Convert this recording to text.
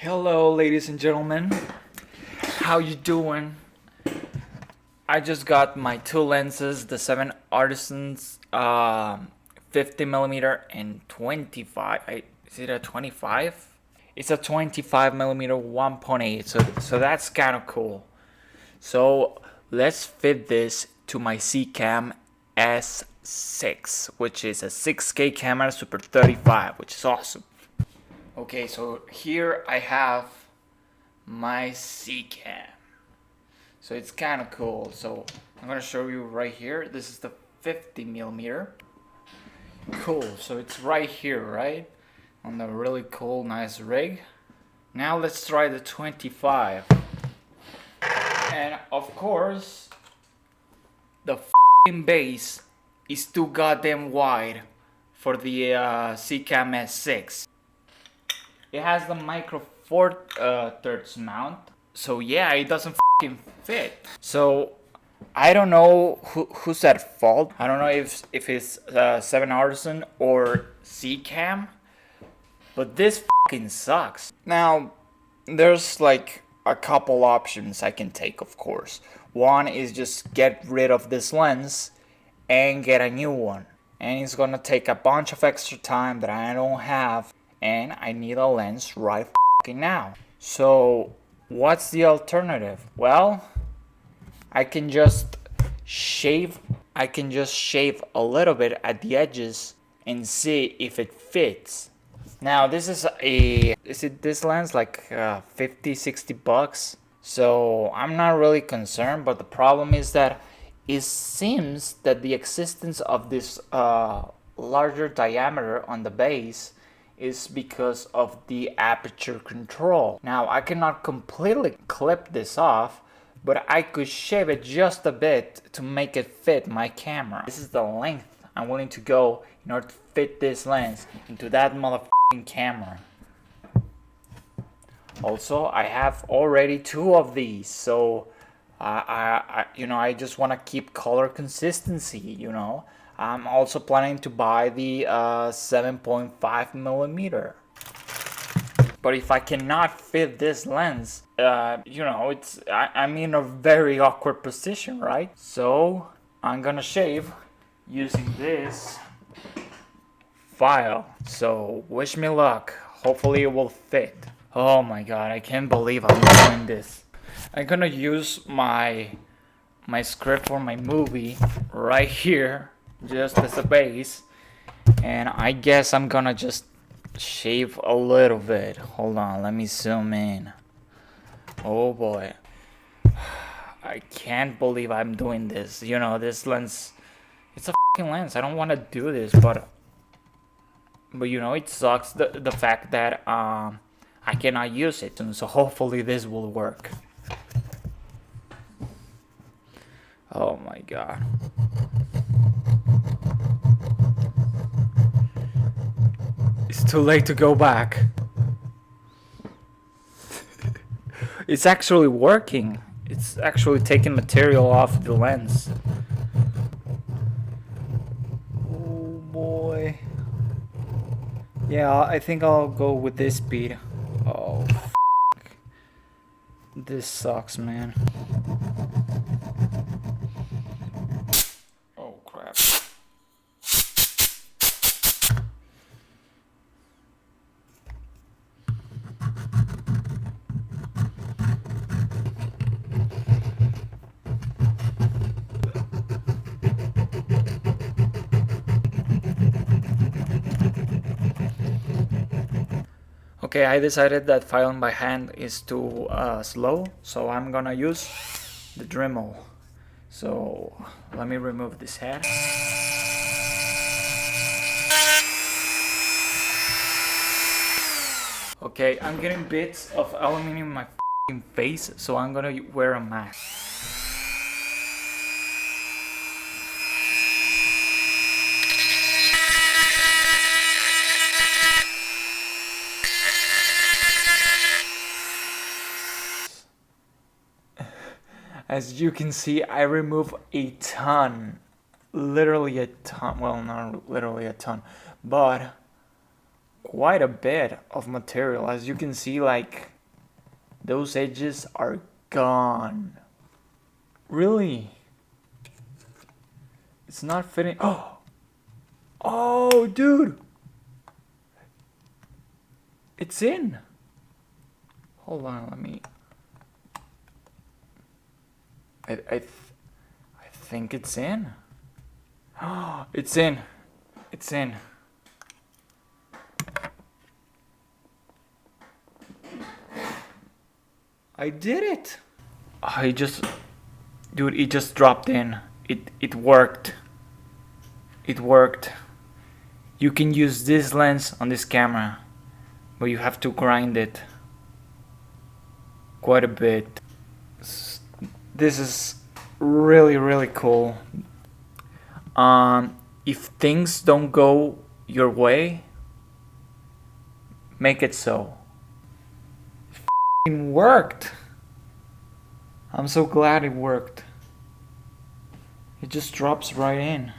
Hello, ladies and gentlemen. How you doing? I just got my two lenses, the 7artisans, 50 millimeter and 25. Is it a 25? It's a 25 millimeter 1.8. So that's kind of cool. So let's fit this to my Zcam S6, which is a 6K camera Super 35, which is awesome. Okay, so here I have my Zcam. So it's kind of cool. So I'm gonna show you right here. This is the 50 millimeter. Cool. So it's right here, right? On the really cool, nice rig. Now let's try the 25. And of course, the f***ing base is too goddamn wide for the Zcam S6. It has the micro four thirds mount, so yeah, it doesn't f***ing fit. So I don't know who's at fault. I don't know if it's 7artisan or Zcam, but this f***ing sucks. Now there's like a couple options I can take, of course. One is just get rid of this lens and get a new one, and it's gonna take a bunch of extra time that I don't have, and I need a lens right now. So what's the alternative? Well, I can just shave a little bit at the edges and see if it fits. Now this is this lens like 50-60 bucks, so I'm not really concerned, but the problem is that it seems that the existence of this larger diameter on the base is because of the aperture control. Now I cannot completely clip this off, but I could shave it just a bit to make it fit my camera. This is the length I'm willing to go in order to fit this lens into that motherfucking camera. Also, I have already two of these, so I just want to keep color consistency, I'm also planning to buy the 7.5 millimeter. But if I cannot fit this lens, I'm in a very awkward position, right? So I'm gonna shave using this file. So wish me luck. Hopefully it will fit. Oh my god, I can't believe I'm doing this. I'm gonna use my script for my movie right here, just as a base, and I guess I'm gonna just shave a little bit. Hold on, let me zoom in. Oh boy, I can't believe I'm doing this. This lens, it's a fucking lens. I don't want to do this, but it sucks the fact that I cannot use it, so hopefully this will work. Oh my god. It's too late to go back. It's actually working. It's actually taking material off the lens. Oh boy. Yeah, I think I'll go with this speed. Oh, f***. This sucks, man. Oh crap. Okay, I decided that filing by hand is too slow, so I'm gonna use the Dremel. So let me remove this head. Okay, I'm getting bits of aluminum in my face, so I'm gonna wear a mask. As you can see, I remove a ton, literally a ton, well, not literally a ton, but quite a bit of material. As you can see, like, those edges are gone. Really? It's not fitting. Oh, dude. It's in. Hold on, let me. I think it's in. It's in. It's in. I did it. Dude, it just dropped in. It worked. It worked. You can use this lens on this camera, but you have to grind it quite a bit. This is really cool. If things don't go your way, make it so. It worked. I'm so glad it worked. It just drops right in.